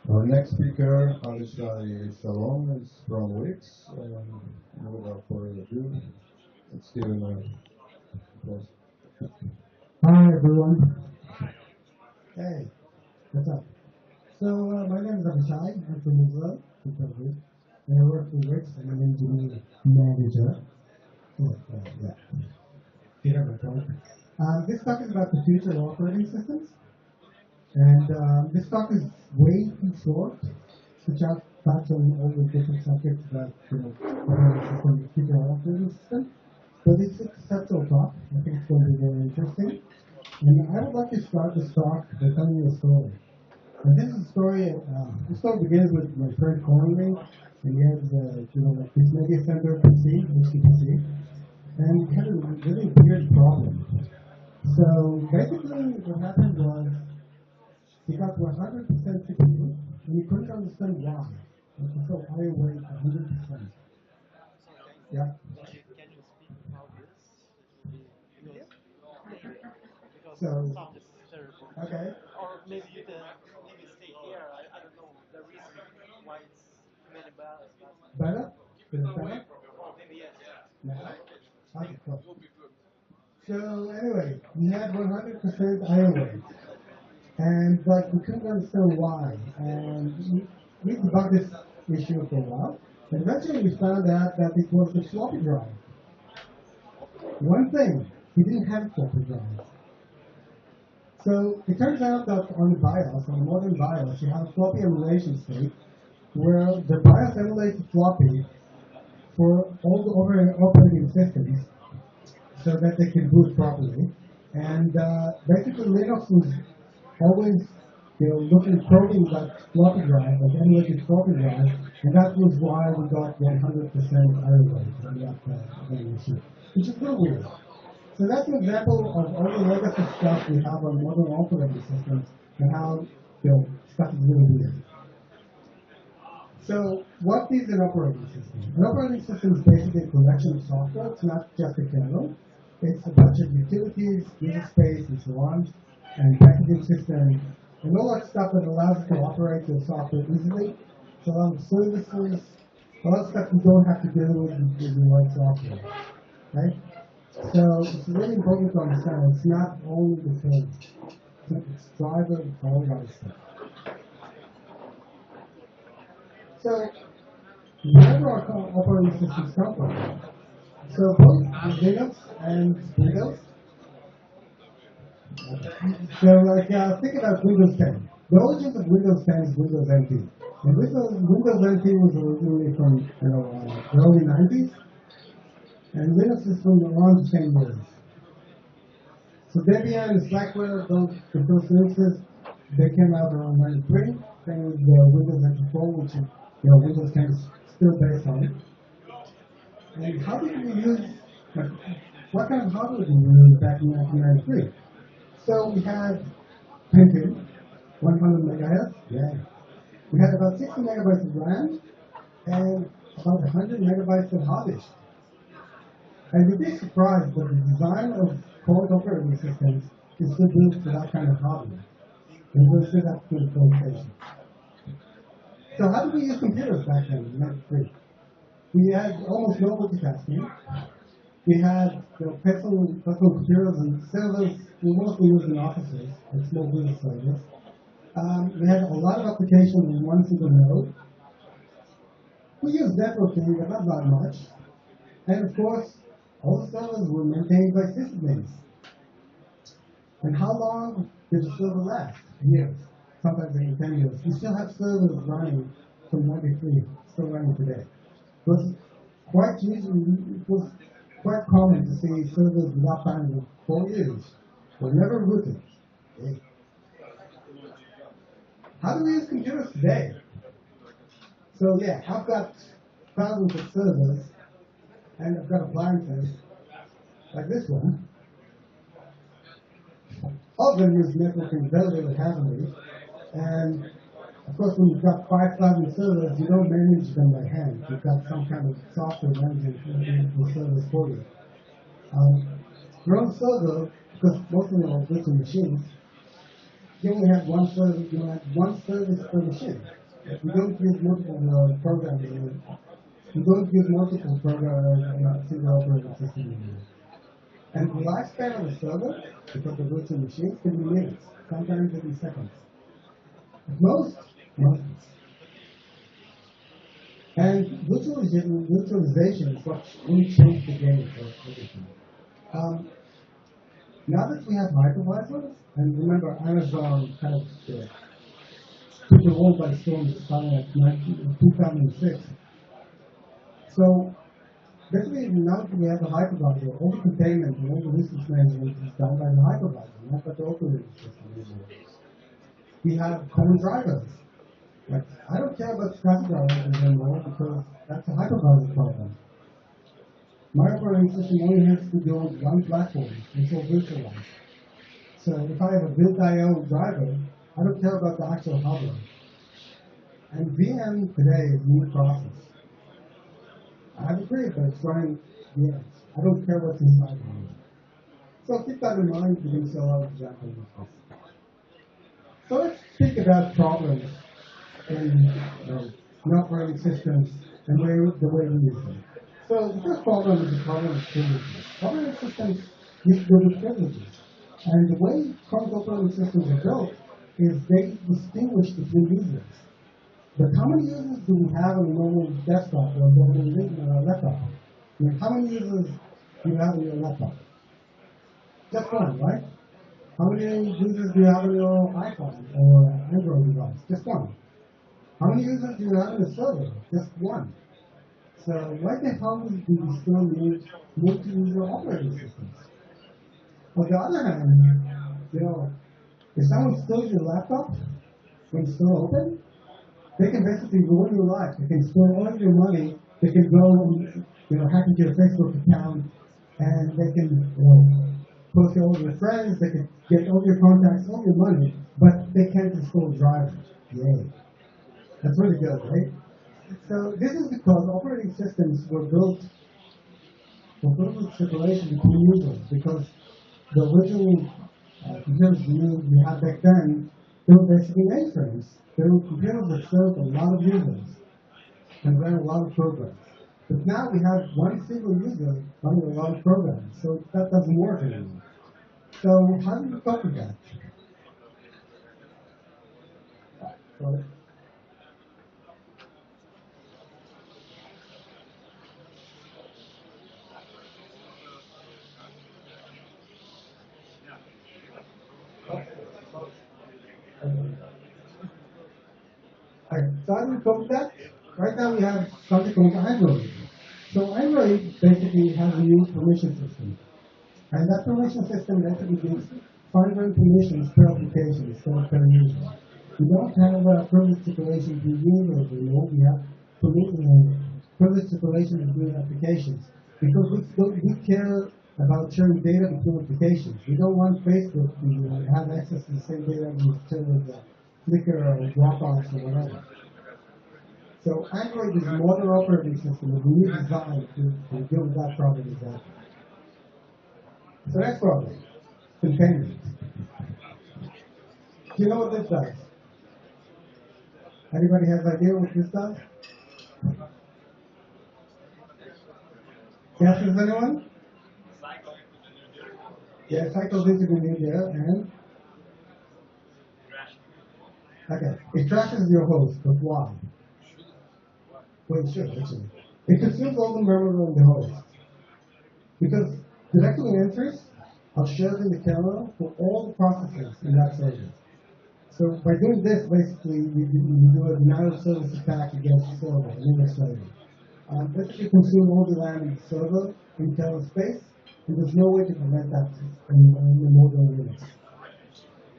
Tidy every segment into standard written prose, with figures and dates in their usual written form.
Our next speaker, Avishai Shalom, is from Wix. Without further ado, let's give him a applause. Hi everyone. Hey, what's up? So my name is Avishai. I'm from Israel, and I work for Wix. I'm an engineering manager. Yeah. You have my point. This talk is about the future of operating systems, and this talk is way too short to touch on all the different subjects that operating system, future of operating system. But it's a conceptual talk. I think it's going to be very interesting. And I would like to start this talk by telling you a story. And this is a story. This story begins with my friend calling me, and he has, like this media center PC, HTPC, and he had a really weird problem. So basically, what happened was he got 100% CPU, and he couldn't understand why. Like, so I weighed 100%. Yeah. So, okay. Better? Is it better? No. Okay, cool. So anyway, we had 100% iron weight, and but we couldn't understand why. And we debugged this issue for a while, and eventually we found out that it was the floppy drive. One thing, we didn't have floppy drive. So it turns out that on the BIOS, on a modern BIOS, you have a floppy emulation state where the BIOS emulates floppy for all the operating systems so that they can boot properly. And basically Linux was always looking, probing that floppy drive, like emulated floppy drive, and that was why we got 100% error rate on that issue, which is a little weird. So that's an example of all the legacy stuff we have on modern operating systems and how stuff is really weird. So what is an operating system? An operating system is basically a collection of software. It's not just a kernel. It's a bunch of utilities, user space, and so on, and packaging system, and all that stuff that allows you to operate your software easily. So a lot of services, a lot of stuff you don't have to deal with the right software, right? So it's really important to understand it's not only the code. It's driver and all that stuff. So where do our operating systems come from? So both Linux and Windows. So think about Windows 10. The origins of Windows 10 is Windows NT. And Windows NT was originally from the early 90s, and Linux is from around the same years. So Debian and Slackware, the first Linuxes, they came out around 93. Same with Windows 94, which Windows 10 is still based on it. And how did we use, what kind of hardware did we use back in 1993? So we had Pentium, 100 megahertz, yeah. We had about 60 megabytes of RAM and about 100 megabytes of hard disk. And you'd be surprised that the design of current operating systems is still built for that kind of hardware. And we'll see that through the presentation. So how did we use computers back then in 93? We had almost no multitasking. We had personal computers and servers. We mostly used in offices and small business servers. We had a lot of applications in one single node. We used networking, but not that much. And of course, all the servers were maintained by sysadmins. And how long did the server last? Years. Sometimes even 10 years. We still have servers running from 93, still running today. It was quite common to see servers with uptime of 4 years. Were never rooted. Okay. How do we use computers today? So yeah, I've got thousands of servers, and I've got appliances like this one. All of them use networking very, very heavily, and of course, when you've got 5,000 servers, you don't manage them by hand. You've got some kind of software managing the servers for you. Your own server, because most of them are virtual machines, you only have one service, you have one service per machine. You don't use multiple programming. You don't use multiple programs in a single operating system. And the lifespan of a server, because of virtual machines, can be minutes, sometimes even seconds. Most months. And virtualization is what really changed the game for everything. Now that we have hypervisors, and remember Amazon kind of took the world by storm starting at 2006. So basically now that we have a hypervisor, all the containment and all the resource management is done by the hypervisor, not by the operating system anymore. We have common drivers. Like, I don't care about static drivers anymore because that's a hypervisor problem. My operating system only has to go on one platform. It's all virtualized. So if I have a build.io driver, I don't care about the actual hardware. And VM today is a new process. I agree, but it's running VMs. I don't care what's inside of it. So keep that in mind. You can see a lot of examples of this. So let's think about problems in operating systems and the way we use them. So the first problem is the problem of privileges. Operating systems use good privileges. And the way current operating systems are built is they distinguish between users. But how many users do we have on a normal desktop or on a laptop? I mean, how many users do you have on your laptop? Just one, right? How many users do you have on your iPhone or Android device? Just one. How many users do you have on the server? Just one. So why the hell do we still need multi-user operating systems? On the other hand, if someone steals your laptop when it's still open, they can basically ruin your life. They can steal all of your money. They can go and hack into your Facebook account, and they can post all of your friends. They can get all your contacts, all your money, but they can't install drivers. Yay! That's really good, right? So this is because operating systems were built for privileged separation between users, because the original computers we had back then, they were basically mainframes. They were computers that served a lot of users and ran a lot of programs. But now we have one single user running a lot of programs, so that doesn't work anymore. So how do we cope with that? Sorry. Alright, so how do we cope with that? Right now we have something called Android. So Android basically has a new permission system. And that permission system basically gives fine-grained permissions per application instead of per user. We don't have a privilege separation between users anymore. We have privilege separation between applications. Because we care about sharing data between applications. We don't want Facebook to have access to the same data we share with Flickr or Dropbox or whatever. So Android is a modern operating system that we designed to deal with that problem exactly. So next problem, containment. Do you know what this does? Anybody has an idea what this does? Yes, is anyone? Yeah, cycles into the new data and? Okay, it trashes your host, but why? Well, it should, actually. It consumes all the memory on the host. Because directory entries are shared in the kernel for all the processes in that server. So by doing this, basically, you do a denial of service attack against the server, Linux server. Basically, consume all the RAM in the server in kernel space, and there's no way to prevent that in modern Linux.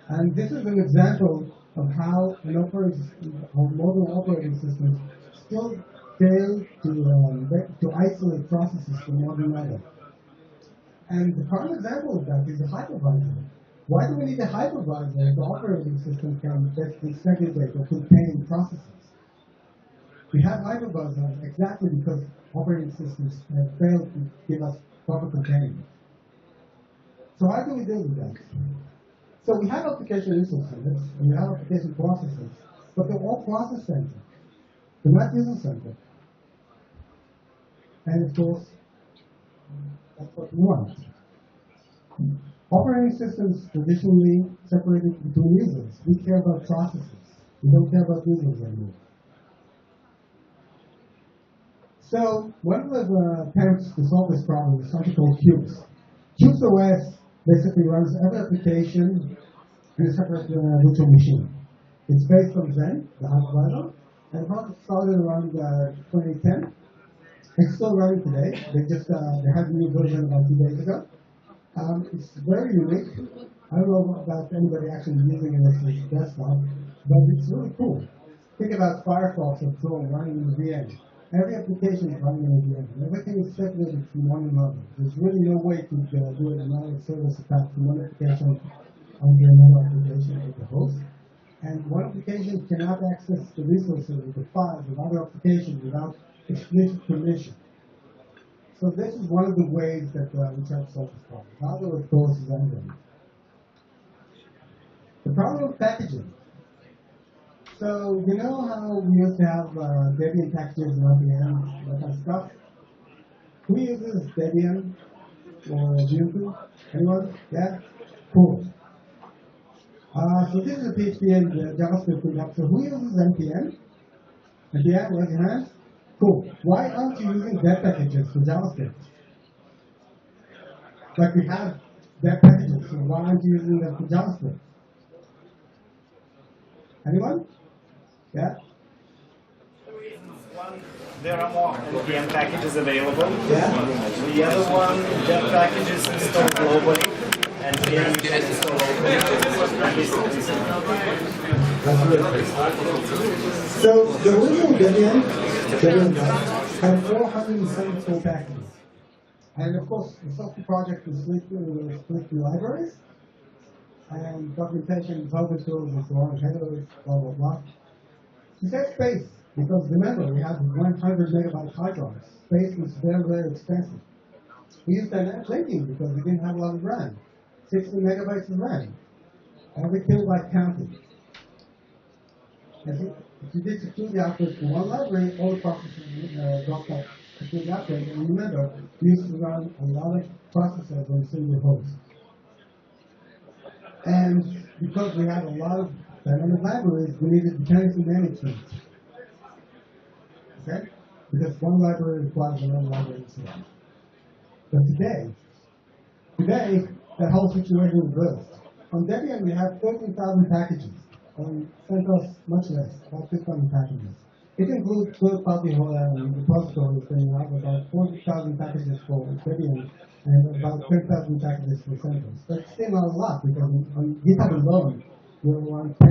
And this is an example of how modern operating systems still fail to isolate processes from one another. And the prime example of that is a hypervisor. Why do we need a hypervisor if the operating system can basically segregate or contain processes? We have hypervisors exactly because operating systems have failed to give us proper containment. So how do we deal with that? So we have application resource centers, and we have application processes, but they're all process centered. They're not user centered. And of course, that's what we want. Operating systems traditionally separated between users. We care about processes. We don't care about users anymore. So one of the attempts to solve this problem is something called Cubes. Cubes OS basically runs every application in a separate virtual machine. It's based on Zen, the hypervisor, and the project started around 2010. It's still running today. They had a new version about 2 days ago. It's very unique. I don't know about anybody actually using it as a desktop, but it's really cool. Think about Firefox or Chrome running in the VM. Every application is running in the VM. Everything is separated from one another. There's really no way to do another service attached to one application under another application with the host. And one application cannot access the resources of the files of other applications without explicit permission. So this is one of the ways that we try to solve this problem. The other, of course, is endgame. The problem of packaging. So you know how we used to have Debian packages and RPM, that kind of stuff? Who uses Debian or Ubuntu? Anyone? Yeah? Cool. So this is a PHP and JavaScript pickup. So who uses NPM? NPM, raise your hands. Cool. Why aren't you using dev packages for JavaScript? Like we have dev packages, so why aren't you using them for JavaScript? Anyone? Yeah? One, there are more NPM packages available. Yeah? The other one, dev packages installed globally. NPM you can install locally. That's really So the original Debian had 474 packages. And of course, the software project was split through libraries, and documentation, development tools, and so on, headers, blah, blah, blah. To save space, because remember, we had 100 megabyte hard drives. Space was very, very expensive. We used dynamic linking because we didn't have a lot of RAM. 60 megabytes of RAM. Every kilobyte counted. If you did security output from one library, all the processes dropped out security output. And remember, we used to run a lot of processes on a single host. And because we had a lot of dynamic libraries, we needed dependency management. Okay? Because one library requires another library to serve. But today, that whole situation reversed. On Debian, we have 13,000 packages. On CentOS, much less, about 6,000 packages. It includes third-party repositories, and you have about 40,000 packages for Debian and about 10,000 packages for CentOS. But it's still not a lot, because on GitHub alone, there are around 2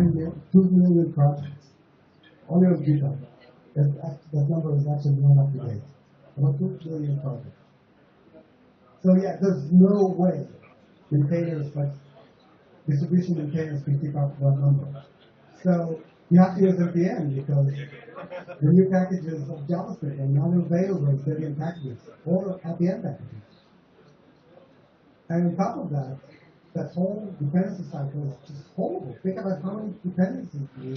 million projects. Only on GitHub. That number is actually not up to date. About 2 million projects. So yeah, there's no way maintainers, like distribution maintainers, can keep up that number. So you have to use NPM because the new packages of JavaScript are not available as Debian packages or NPM packages. And on top of that, that whole dependency cycle is just horrible. Think about how many dependencies you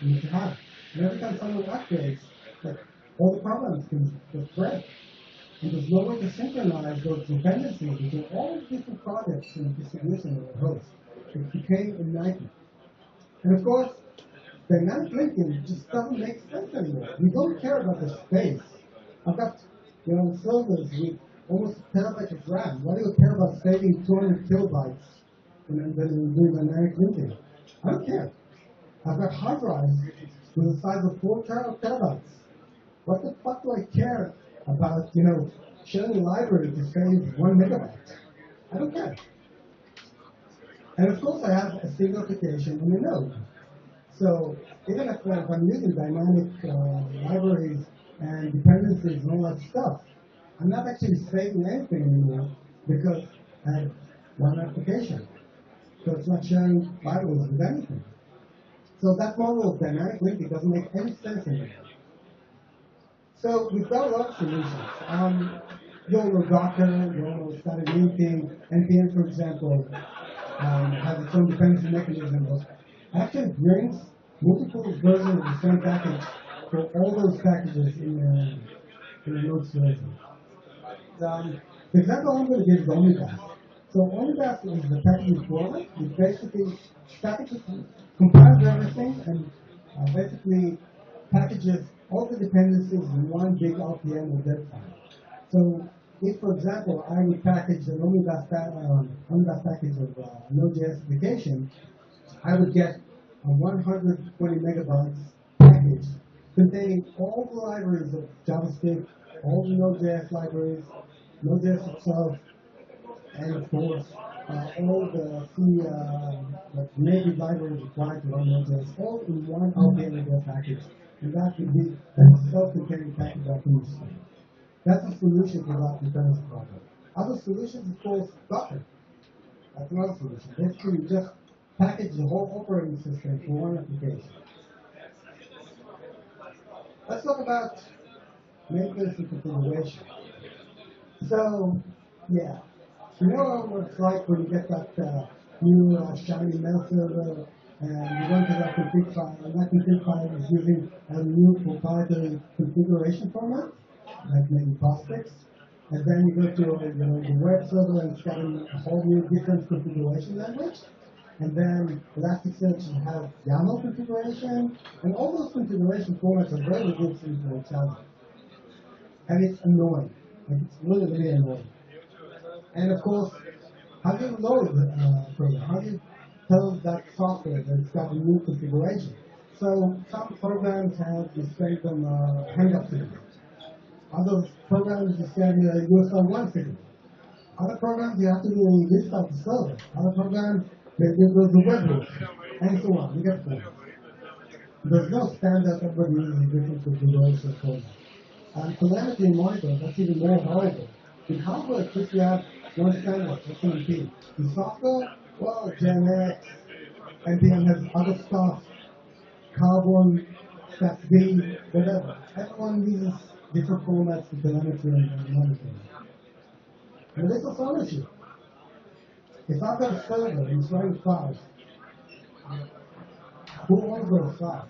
need to have. And every time someone upgrades, like, all the problems can spread. And there's no way to synchronize those dependencies between all the different projects and distribution of the host. It became a nightmare. And of course, dynamic linking just doesn't make sense anymore. We don't care about the space. I've got, servers with almost a terabyte of RAM. Why do you care about saving 200 kilobytes and then doing dynamic linking? I don't care. I've got hard drives with the size of 4 terabytes. What the fuck do I care about, sharing a library to save 1 megabyte? I don't care. And of course, I have a single application in a node. So even if I'm using dynamic libraries and dependencies and all that stuff, I'm not actually saving anything anymore because I have one application. So it's not sharing libraries with anything. So that model of dynamic linking doesn't make any sense anymore. So we've got a lot of solutions. You all know Docker, you all know static linking, NPM, for example. has its own dependency mechanism, but actually brings multiple versions of the same package for all those packages in the Node version. The example I'm going to give is Omnibus. So Omnibus is the packaging format, which basically packages, compiles everything, and basically packages all the dependencies in one big RPM or dev file. So if, for example, I would package an Omnibus package of Node.js application, I would get a 120 megabytes package containing all the libraries of JavaScript, all the Node.js libraries, Node.js itself, and of course, all the native libraries required to run Node.js, all in one RPM package. And that would be a self-contained package that can be stored. That's a solution for that dependency problem. Other solutions, of course, Docker. That's another solution. Basically, you just package the whole operating system for one application. Let's talk about maintenance and configuration. So, yeah, you know what it's like when you get that new shiny mail server and you go to that config file, and that config file is using a new proprietary configuration format, like maybe Postfix, and then you go to the web server and it's got a whole new different configuration language, and then Elasticsearch has YAML configuration, and all those configuration formats are very different from each other. And it's annoying. Like, it's really, really annoying. And of course, how do you load the program? How do you tell that software that it's got a new configuration? So some programs have you send them hang-up signal. Other programs you send USL1 signal. Other programs you have to do restart the server. Other programs they do the webhook, and so on. You get the point. There's no standard everybody uses different configuration formats. And telemetry and monitor, that's even more horrible. In hardware, at least you have one standard, SMP. In software, well, GenX, NPM has other stuff, Carbon, StackD, whatever. Everyone uses different formats for telemetry and monitoring. And this is also an issue. If I've got a server and it's running files, who owns those files?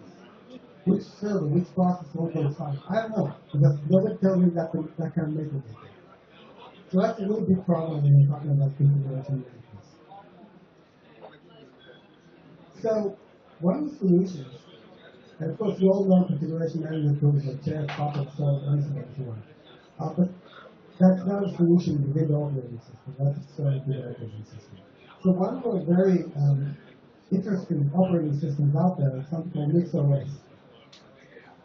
Which server, which process owns those files? I don't know, because nobody tells me that can make it. So that's a really big problem when you're talking about configuration management. So one of the solutions, and of course you all know configuration management tools like Chef, Puppet, Salt, and so on. But that's not a solution to big operating system. That's a big operating system. So one of the very interesting operating systems out there is something called MixOS.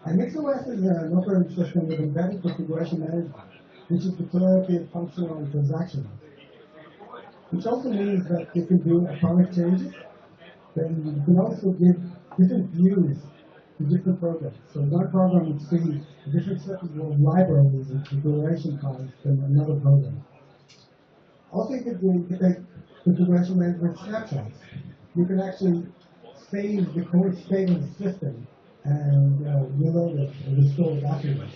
And MixOS is an operating system with embedded configuration management, which is declarative, functional, and transactional. Which also means that you can do atomic changes, then you can also give different views to different programs. So one program would see different sets of libraries and configuration files than another program. Also, you can take configuration management snapshots. You can actually save the current state of the system and reload it and restore it afterwards.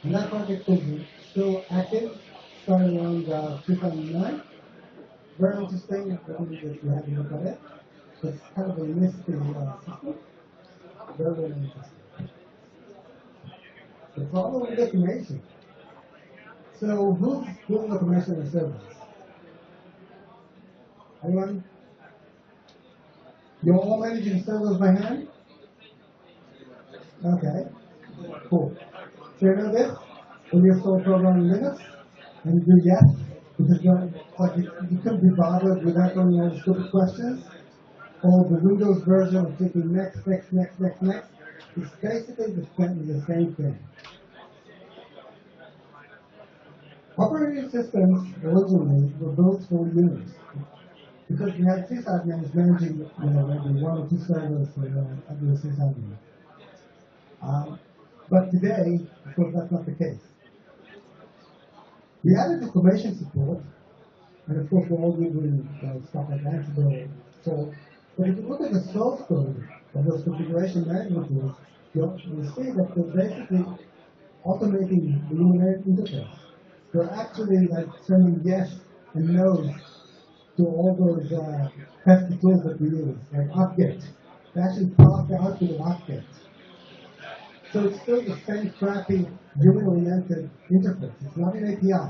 And that project is still active, starting around 2009. Very interesting. I don't think that you have to look at it. It's kind of a mystery system. Very, very interesting. The problem with automation. So who's doing automation in servers? Anyone? You're all managing servers by hand? Okay. Cool. So you know this? When you install a program in Linux and you do yes, because you couldn't be bothered without running all the stupid questions, or the Windows version of clicking next, next, next, next, next, it's basically the same thing. Operating systems originally were built for Linux because we had sysadmins managing maybe one or two servers for every sysadmin. But today, of course, that's not the case. We added automation support, and of course, we're all using stuff like Ansible. But if you look at the source code of those configuration management tools, you'll see that they're basically automating the human interface. They're actually like sending yes and no's to all those pesky tools that we use, like upget. They actually pass the output of upget. So it's still the same crappy human-oriented interface. It's not an API.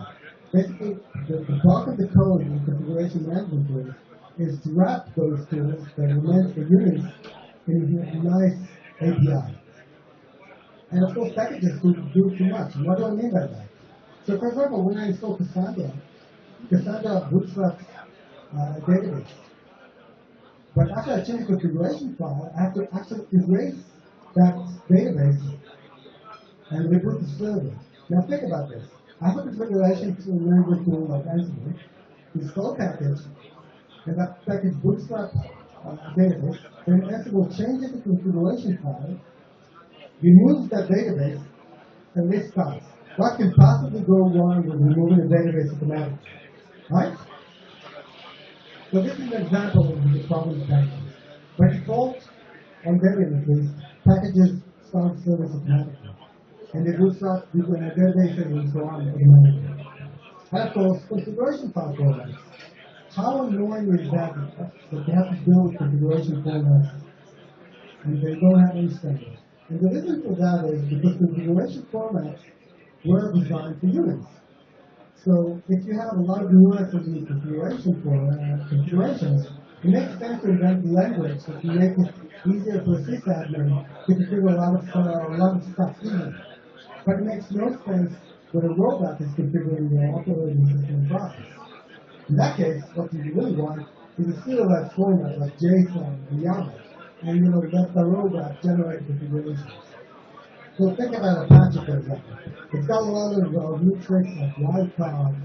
Basically, the bulk of the code in configuration management tools is to wrap those tools that are meant for humans in a nice API. And of course, packages do too much. What do I mean by that? So for example, when I install Cassandra bootstraps a database. But after I change the configuration file, I have to actually erase that database and reboot the server. Now think about this. I have a configuration management tool like Ansible, install package, and that package bootstraps database. Then Ansible changes the configuration file, removes that database, and restarts. What can possibly go wrong with removing a database automatically? Right? So this is an example of the problem with packages. By default, on Debian at least, packages start service automatically. And they bootstrap people in a database and so on automatically. And of course, configuration file formats. How annoying is that they have to build configuration formats and they don't have any standards? And the reason for that is because configuration formats were designed for humans. So if you have a lot of nuances in configurations, it makes sense to invent language that can make it easier for a sysadmin to configure a lot of stuff easily. But it makes no sense when a robot is configuring the operating system process. In that case, what you really want is a serialized format like JSON and YAML, and let the robot generate configurations. So think about Apache, for example. It's got a lot of new tricks like wildcard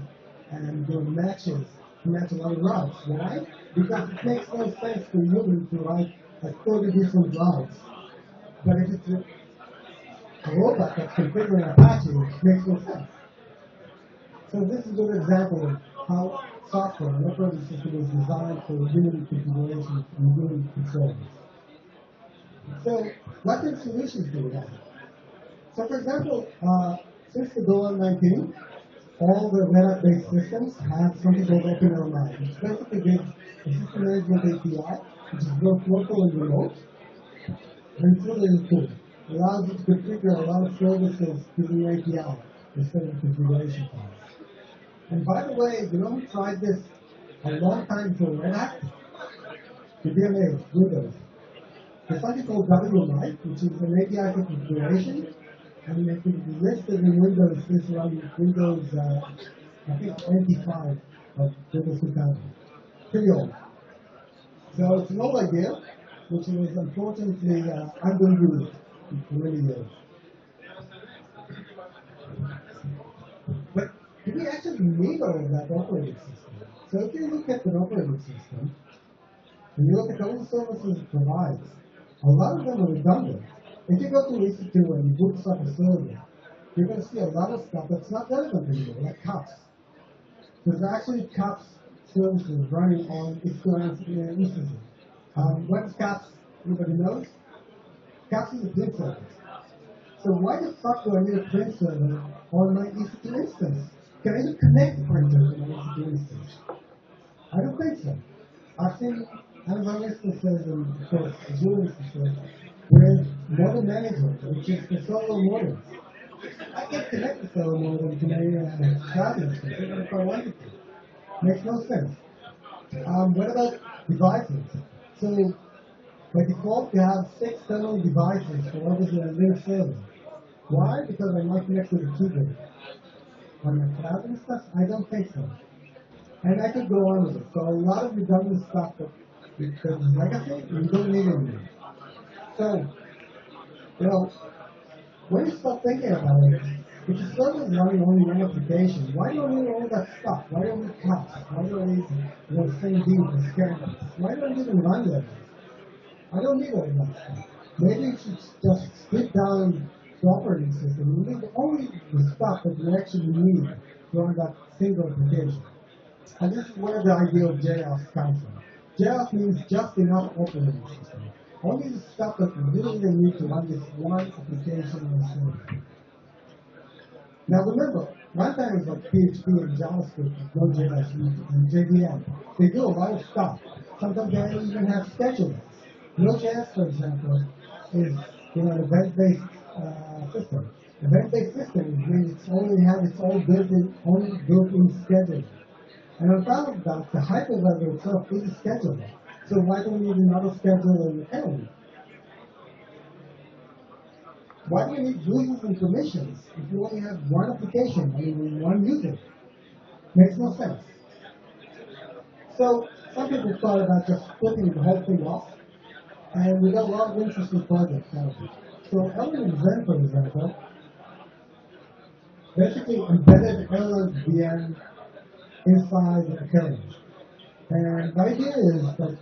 and matches to match a lot of routes. Why? Because it makes no sense for humans to write like 30 different routes. But if it's a robot that's configuring Apache, it makes no sense. So this is a good example of how software, an operating system, is designed for human configuration and human controls. So what kind of solutions do we have? So for example, since the Golang 19, all the Red Hat-based systems have something called OpenLMI, which basically gives a system management API, which is both local and remote, and it's really cool. It allows you to configure a lot of services to the API instead of configuration files. And by the way, who tried this a long time for Red Hat? The DMA, Windows. There's something called WMI, which is an API for configuration. And it can be listed in Windows since around Windows, I think 25 of Windows 2000. Pretty old. So it's an old idea, which was unfortunately underused for many years. But do we actually need all of that operating system? So if you look at an operating system, and you look at all the services it provides, a lot of them are redundant. If you go to EC2 and you bootstrap a server, you're going to see a lot of stuff that's not relevant anymore, like cups. There's actually cups services running on EC2 instances. What is cups? Anybody knows? Cups is a print service. So why the fuck do I need a print server on my EC2 instance? Can I even connect the printer to my EC2 instance? I don't think so. I've seen Amazon instances and, of course, Azure instances with model management, which is the solo models. I can connect the solo model to my cloud instance if I wanted to. Makes no sense. What about devices? So by default, you have 6 terminal devices for every Linux server. Why? Because I might connect with a keyboard. On my cloud instance, I don't think so. And I could go on with it. So a lot of redundant stuff that because legacy, we don't need anymore. So, when you start thinking about it, if the server is running only one application, why don't we need all that stuff? Why don't we cups? Why don't we the same deal for scanners? Why don't we even run levels? I don't need all that stuff. Maybe you should just split down the operating system and leave only the stuff that you actually need to run that single application. And this is where the idea of JS comes from. JS means just enough operating system. Only the stuff that you really need to run this one application on the server. Now remember, runtimes like PHP and JavaScript, Node.js, and JVM, they do a lot of stuff. Sometimes they even have schedulers. Node.js, for example, is an event-based system. Event-based system means it's only have its own built-in schedule. And on top of that, the hypervisor itself is a scheduler. So why don't we need another schedule in the element? Why do you need users and permissions if you only have one application, one user? Makes no sense. So some people thought about just splitting the whole thing off, and we got a lot of interesting projects out of it. So Element Zen, for example, basically embedded LLVM inside the kernel. And the idea is that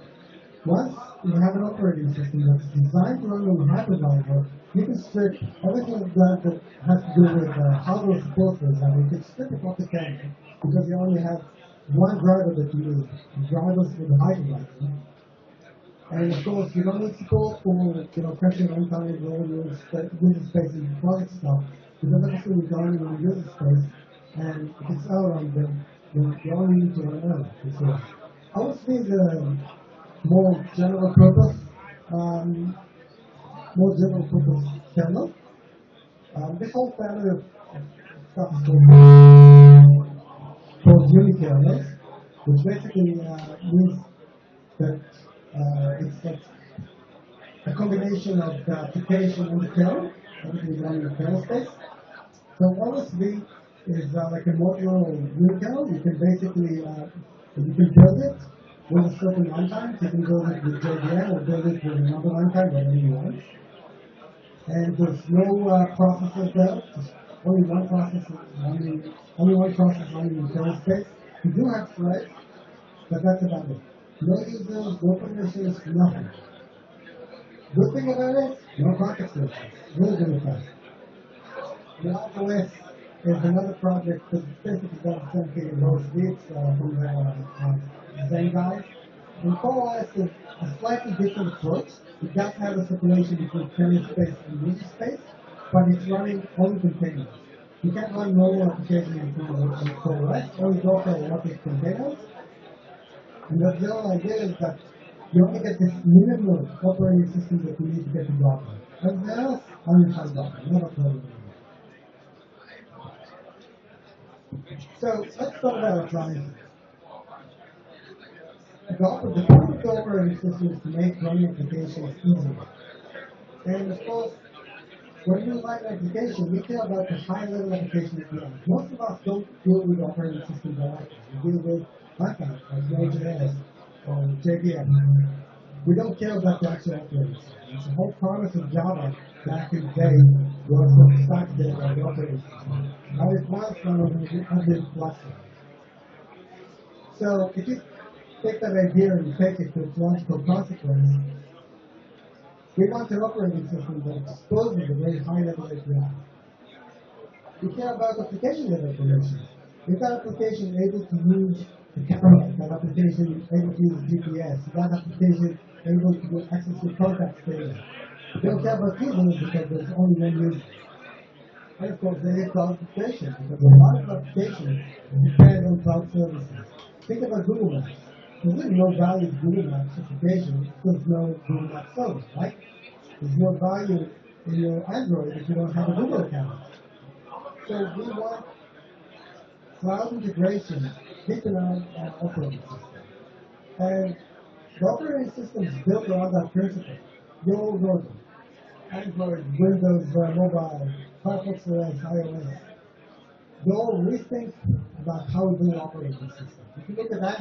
once you have an operating system that's designed to run on a hypervisor, you can strip everything that has to do with hardware support, for example. You can strip it off the kernel because you only have one driver that you use, the drivers for the hypervisor. And of course, you don't need support for crashing runtime or user space and project stuff because everything is done in user space. And if it's around them, you only need to run early. I would say the more general purpose kernel. This whole family of stuff is called unikernels, which basically means that it's like a combination of the application and the kernel, everything running in the kernel space. So OSV is like a modular unikernel. You can basically you can build it with a certain runtime. You can build it with JVM or build it with another runtime, whatever you want. And there's no processors there. Just only one processor, only one process running in kernel space. You do have threads, but that's about it. No users, no permissions, nothing. Good thing about it, no context switches. Really fast. The OS is another project that basically does something in those weeks from the Zen guys. And CoreOS is a slightly different approach. It does have a separation between kernel space and user space, but it's running only containers. You can't run normal applications in CoreOS, only Docker or Office containers. And the general idea is that you only get this minimum operating system that you need to get to Docker. Everything else, only has Docker, not a problem. So let's talk about appliances. The point of the operating system is to make running applications easier. And of course, when you write an application, we care about the high-level application that you have. Most of us don't deal with operating system directly. We deal with runtime, like Node.js or JVM. We don't care about the actual operating system. It's the whole promise of Java back in the day was to start the operating system. Now it's milestone of the platform. So if you take that idea and take it to its logical consequence, we want an operating system that exposes a very high level API. We care about application level information. If that application is able to use the camera, that application is able to use GPS, that application is able to access your contact data. We don't care about users because there's only one user. And of course, there is cloud applications because a lot of applications depend on cloud services. Think about Google Maps. There's really no value to Google Maps application if there's no Google Maps service, right? There's no value in your Android if you don't have a Google account. So we want cloud integration deep in our operating system. And the operating system is built around that principle. Your version, Android, Windows, mobile, Firefox OS, iOS. They all rethink about how we do an operating system. If you look at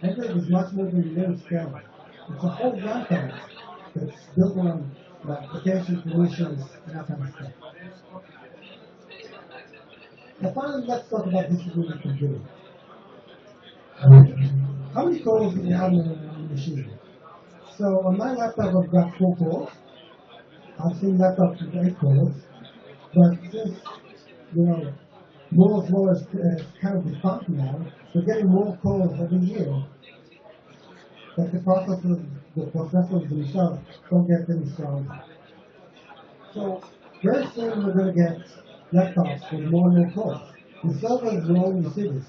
Android is much more than Linux kernel. It's a whole runtime that's built on application permissions and that kind of stuff. Now finally, let's talk about distributed computing. How many cores do we have in a machine? So on my laptop, I've got 4 cores. I've seen laptops with 8 cores. But since, Moore's law is kind of defunct now, we're getting more cores every year. But the processors themselves don't get any stronger. So very soon we're going to get laptops with more and more cores. The servers will only see this.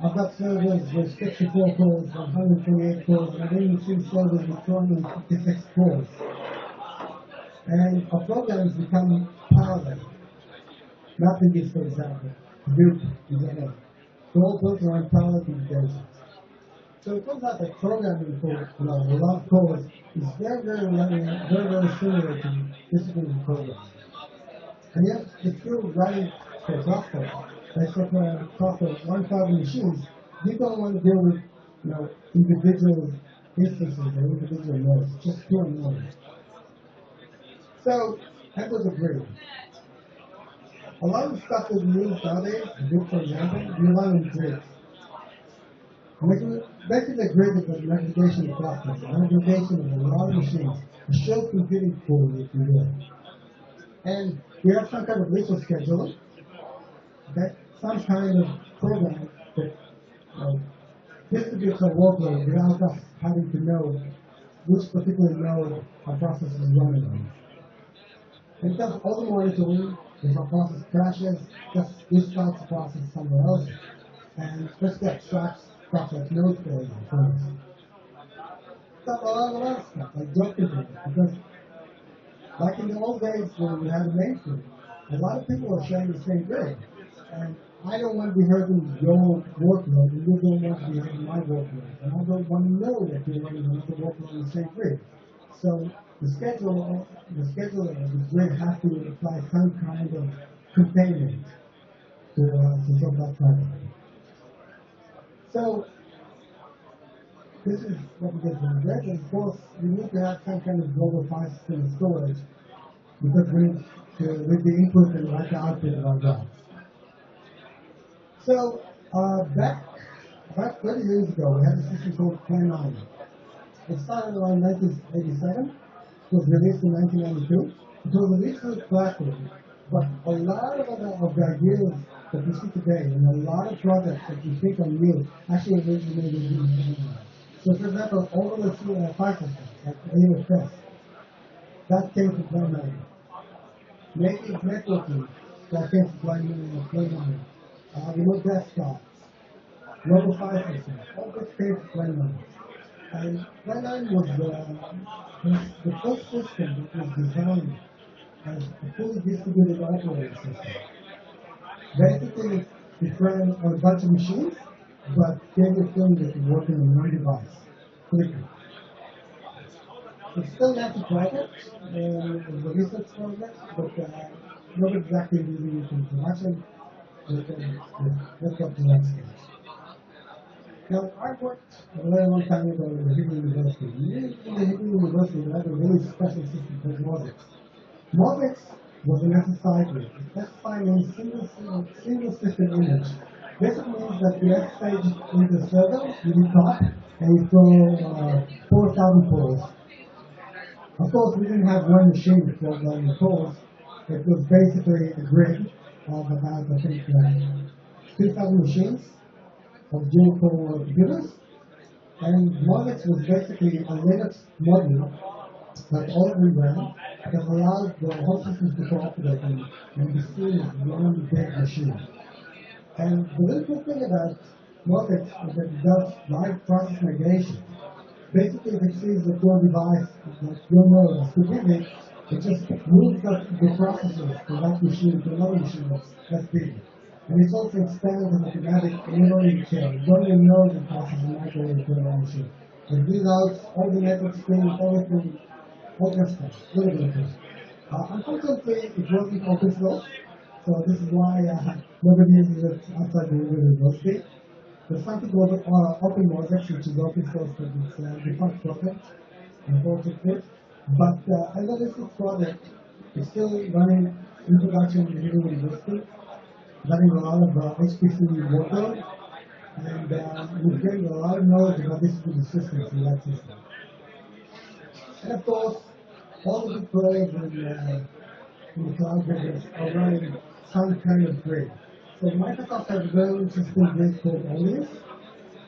I've got servers with 64 cores, 128 cores, and I've even seen servers with 256 cores. And our programs become parallel. Messages, for example, group together. They're all built around parallel communications. So it turns out that programming for a lot of cores is very similar to disciplinary programming. And yet, if you're writing for software, like software 1,000 machines, you don't want to deal with individual instances or individual nodes, just pure nodes. So that was a great. A lot of the stuff that we use nowadays, group for example, we run in grids. Basically, a grid is an aggregation of clusters, an aggregation of a lot of machines, a shared computing pool, if you will. And we have some kind of resource scheduler, that some kind of program that distributes our workload without us having to know which particular node our process is running on. And it does all the monitoring. If our process crashes, just restarts the process somewhere else, and just extracts stuff like node failure from it. Stuff a lot of stuff, like job control, because like in the old days when we had a mainframe, a lot of people are sharing the same grid. And I don't want to be hurting your workload, and you don't want to be hurting my workload. And I don't want to know that you're running another workload on the same grid. So the scheduler of the grid has to apply some kind of containment to solve that problem. So this is what we get from the grid. And of course, we need to have some kind of global file system storage because we need to read the input and write the output of our jobs. So back about 30 years ago, we had a system called Plan 9. It started around 1987. It was released in 1992. It was a research platform, but a lot of the ideas that we see today and a lot of projects that we think are new actually originated in Plan 9. So for example, all of the file systems, like AFS, that came from Plan 9. Native networking, that came from Plan 9. Remote desktops, global file systems, all this came from Plan 9. And Plan 9 was the first system that was designed as a fully distributed operating system. Basically, it ran on a bunch of machines, but gave you a feeling that you're working on one device quickly. It's still not a project, the research project, but not exactly using it in production. Let's go to the next stage. Now, I worked a very long time ago in the Hebrew University. In the Hebrew University, we had a really special system called Mosix. Mosix was an SSI group. SSI means single system image. Basically means that you SSH into the server, you do top, and you throw 4,000 polls. Of course, we didn't have one machine that throws down the polls. It was basically a grid of about, I think, 2,000 machines of dual-core computers, and Mosix was basically a Linux module that all we ran that allowed the whole system to cooperate and be seen as one big machine. And the really cool thing about Mosix is that it does live process migration. Basically, if it sees that your device, like your node, is too big, it just moves the processors from that machine to another machine that's big. And it's also expanded and automatic memory share. You don't even know the process is migrated to another machine. It reads out all the network streams, everything, all that stuff. Really good thing. Unfortunately, it wasn't open source, so this is why nobody uses it outside the university. There's something called Open Mosix, which is open source, but it's a defunct project, unfortunately. But under this project, it's still running in production in the university, running a lot of HPC workload, and we're getting a lot of knowledge about distributed systems in that system. And of course, all the big players in the cloud business are running some kind of grid. So Microsoft has a very interesting grid called Alias,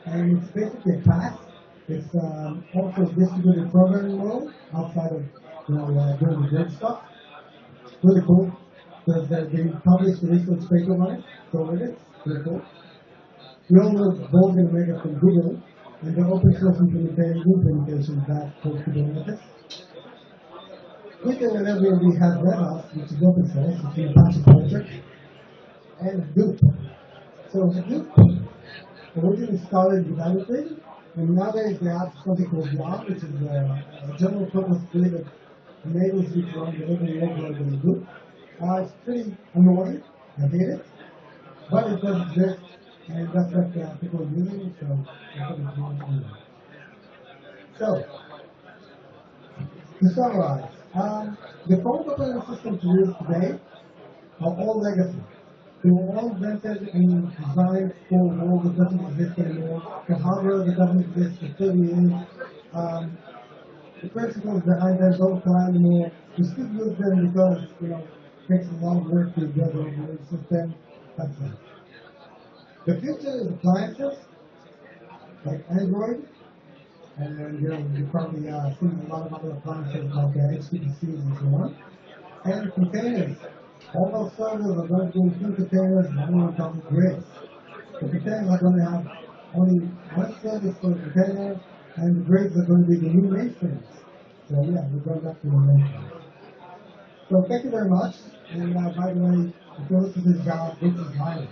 and it's basically a path. It's also a distributed programming world outside of doing the grid stuff. Really cool. They published a research paper on it, so it is pretty cool. We all know both going to make it from Google, and the open source implementation that folks Kubernetes. Twitter and Airbnb has RedHot, which is open source, it's an Apache project, and Hadoop. So Hadoop originally started with everything, and nowadays they have something called Blob, which is a general purpose tool that enables you to run the living workload in Hadoop. It's pretty annoying, I hate it, but it does exist, and that's what people are using, so that's what it's doing anyway. So, to summarize, the current operating systems we use today are all legacy. They were all invented and designed for a world that doesn't exist anymore, for hardware that doesn't exist for 30 years. The principles behind them don't apply anymore. We still use them because, it takes a lot of work to build an operating system. That's it. The future is appliances, like Android, and then, you probably seen a lot of other appliances like HPCs and so on. And containers. All those servers are going to be two containers running on top of grids. The containers are going to have only one service per container, and the grids are going to be the new mainframes. So yeah, we're going back to the mainframe. So thank you very much. And by the way, if you listen to this job, this is mine.